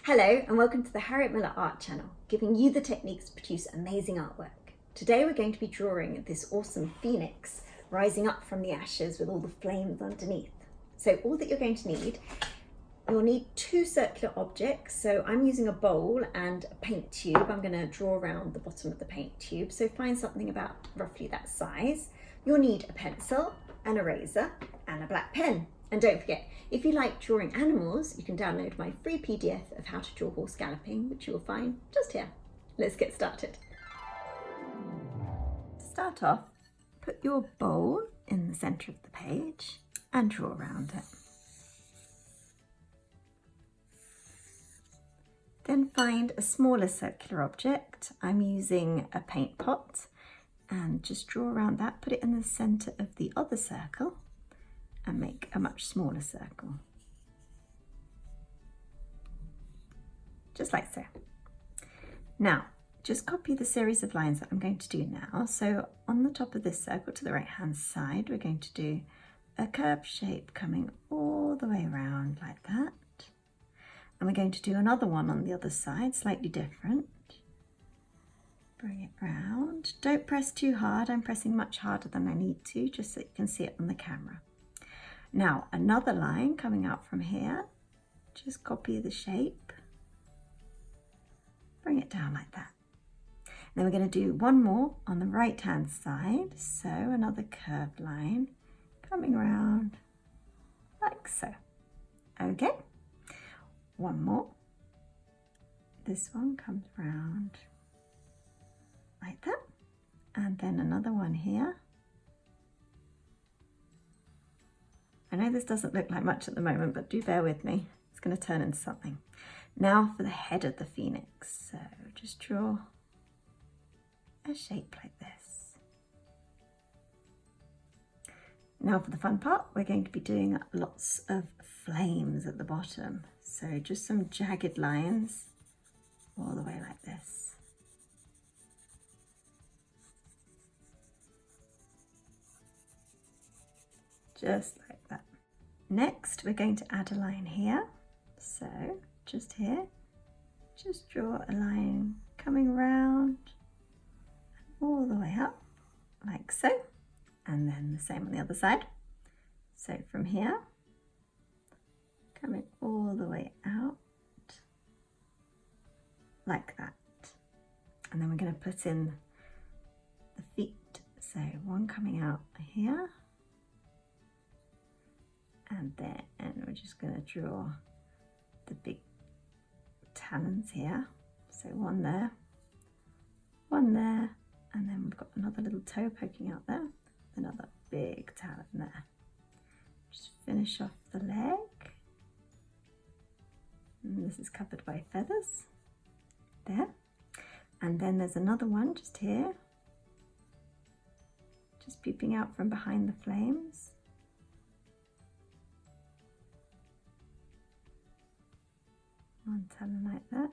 Hello and welcome to the Harriet Muller Art Channel, giving you the techniques to produce amazing artwork. Today we're going to be drawing this awesome phoenix rising up from the ashes with all the flames underneath. So all that you're going to need, you'll need two circular objects. So I'm using a bowl and a paint tube. I'm going to draw around the bottom of the paint tube. So find something about roughly that size. You'll need a pencil, an eraser and a black pen. And don't forget, if you like drawing animals, you can download my free PDF of how to draw horse galloping, which you will find just here. Let's get started. To start off, put your bowl in the centre of the page and draw around it. Then find a smaller circular object. I'm using a paint pot and just draw around that, put it in the centre of the other circle and make a much smaller circle. Just like so. Now, just copy the series of lines that I'm going to do now. So on the top of this circle to the right hand side, we're going to do a curved shape coming all the way around like that. And we're going to do another one on the other side, slightly different. Bring it round. Don't press too hard. I'm pressing much harder than I need to, just so you can see it on the camera. Now another line coming out from here, just copy the shape, bring it down like that. Then we're going to do one more on the right hand side, so another curved line coming around like so. Okay, one more. This one comes round like that, and then another one here. I know this doesn't look like much at the moment, but do bear with me. It's going to turn into something. Now for the head of the phoenix. So just draw a shape like this. Now for the fun part, we're going to be doing lots of flames at the bottom. So just some jagged lines all the way like this. Just like that. Next, we're going to add a line here. So just here, just draw a line coming round all the way up like so. And then the same on the other side. So from here, coming all the way out like that. And then we're going to put in the feet. So one coming out here. And then we're just going to draw the big talons here. So one there, and then we've got another little toe poking out there, another big talon there. Just finish off the leg. And this is covered by feathers there. And then there's another one just here, just peeping out from behind the flames. One talon like that.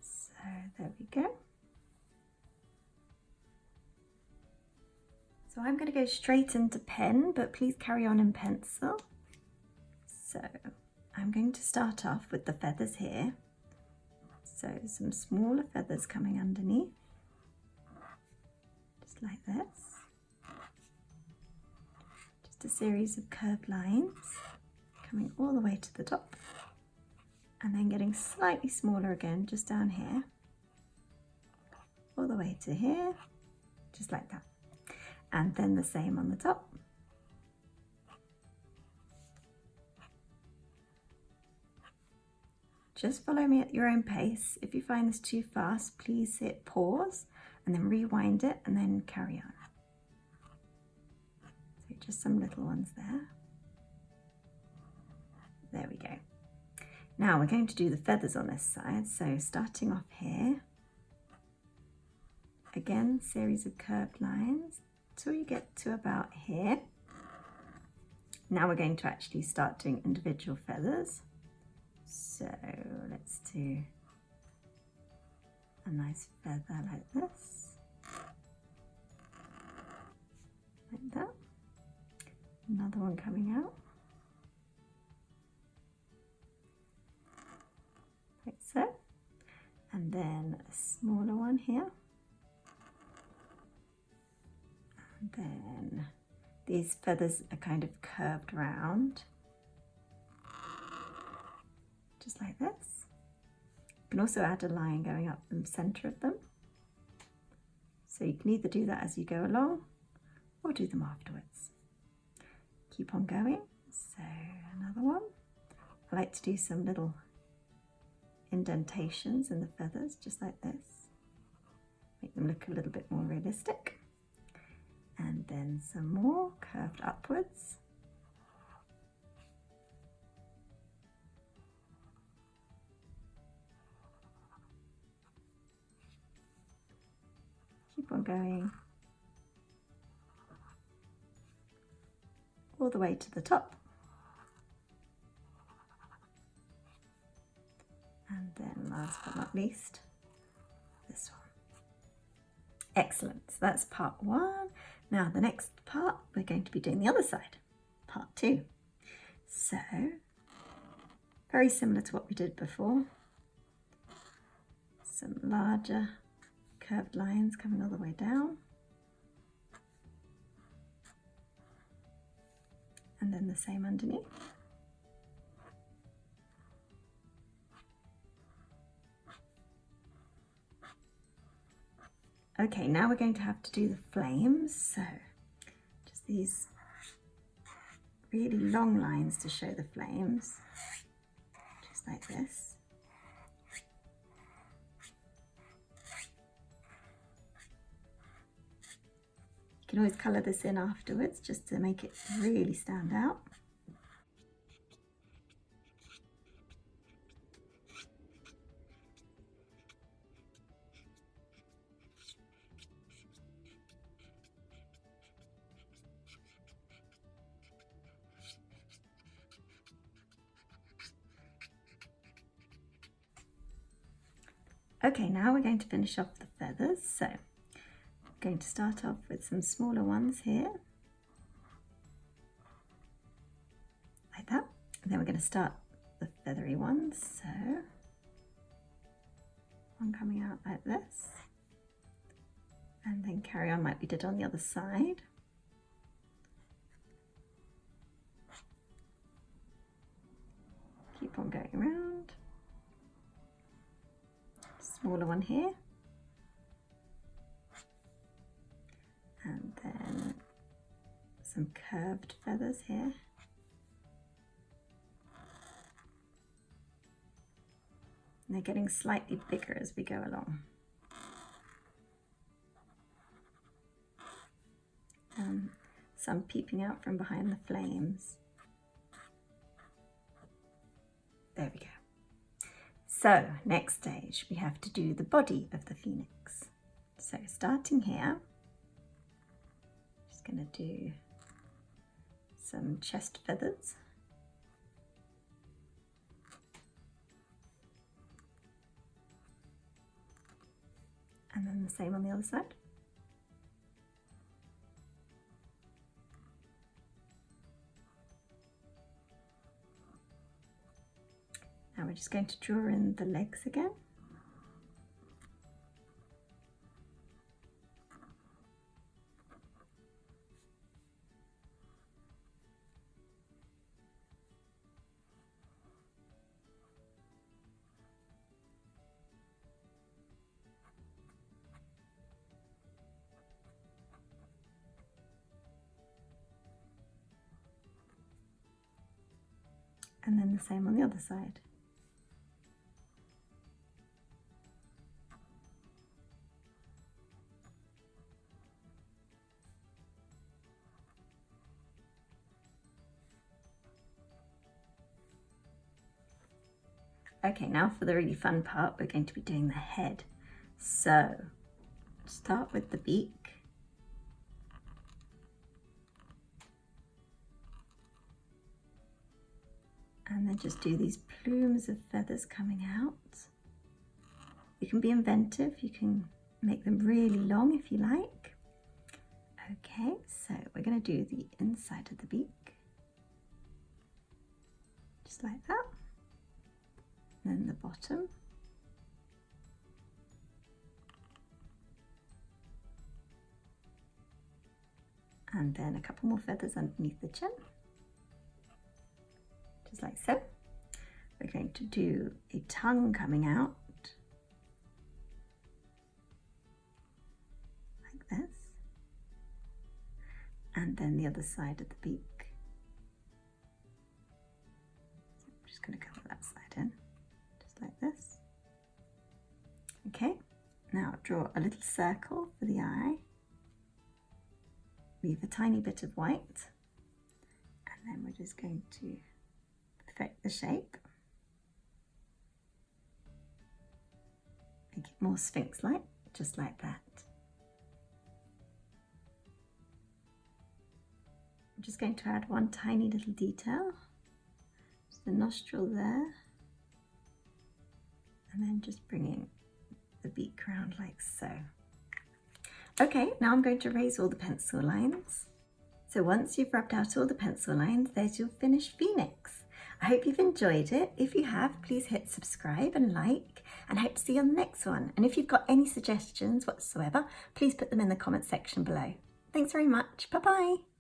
So there we go. So I'm going to go straight into pen, but please carry on in pencil. So I'm going to start off with the feathers here. So some smaller feathers coming underneath, just like this. Just a series of curved lines coming all the way to the top. And then getting slightly smaller again, just down here, all the way to here, just like that. And then the same on the top. Just follow me at your own pace. If you find this too fast, please hit pause and then rewind it and then carry on. So just some little ones there. There we go. Now we're going to do the feathers on this side. So starting off here, again, series of curved lines till you get to about here. Now we're going to actually start doing individual feathers. So let's do a nice feather like this, like that. Another one coming out. then a smaller one here. And then these feathers are kind of curved round, just like this. You can also add a line going up the center of them. So you can either do that as you go along or do them afterwards. Keep on going. So another one. I like to do some little indentations in the feathers, just like this. Make them look a little bit more realistic. And then some more curved upwards. Keep on going all the way to the top. And then last but not least, this one. Excellent, so that's part one. Now the next part, we're going to be doing the other side, part two. So, very similar to what we did before. Some larger curved lines coming all the way down. And then the same underneath. Okay, now we're going to have to do the flames. So just these really long lines to show the flames, just like this. You can always colour this in afterwards just to make it really stand out. Okay, now we're going to finish off the feathers. So I'm going to start off with some smaller ones here, like that. And then we're going to start the feathery ones. So one coming out like this, and then carry on like we did on the other side. Keep on going around. Smaller one here, and then some curved feathers here, and they're getting slightly bigger as we go along. Some peeping out from behind the flames. There we go. So, next stage, we have to do the body of the phoenix. So, starting here, just going to do some chest feathers. And then the same on the other side. Now we're just going to draw in the legs again. And then the same on the other side. Okay, now for the really fun part, we're going to be doing the head. So, start with the beak. And then just do these plumes of feathers coming out. You can be inventive, you can make them really long if you like. Okay, so we're going to do the inside of the beak. Just like that. And then the bottom. And then a couple more feathers underneath the chin, just like so. We're going to do a tongue coming out, like this. And then the other side of the beak. So I'm just going to cover that side in, just like this. Okay, now draw a little circle for the eye. Leave a tiny bit of white, and then we're just going to perfect the shape. Make it more sphinx-like, just like that. I'm just going to add one tiny little detail, just the nostril there, and then just bringing the beak round like so. Okay, now I'm going to erase all the pencil lines. So once you've rubbed out all the pencil lines, there's your finished phoenix. I hope you've enjoyed it. If you have, please hit subscribe and like, and hope to see you on the next one. And if you've got any suggestions whatsoever, please put them in the comment section below. Thanks very much. Bye-bye.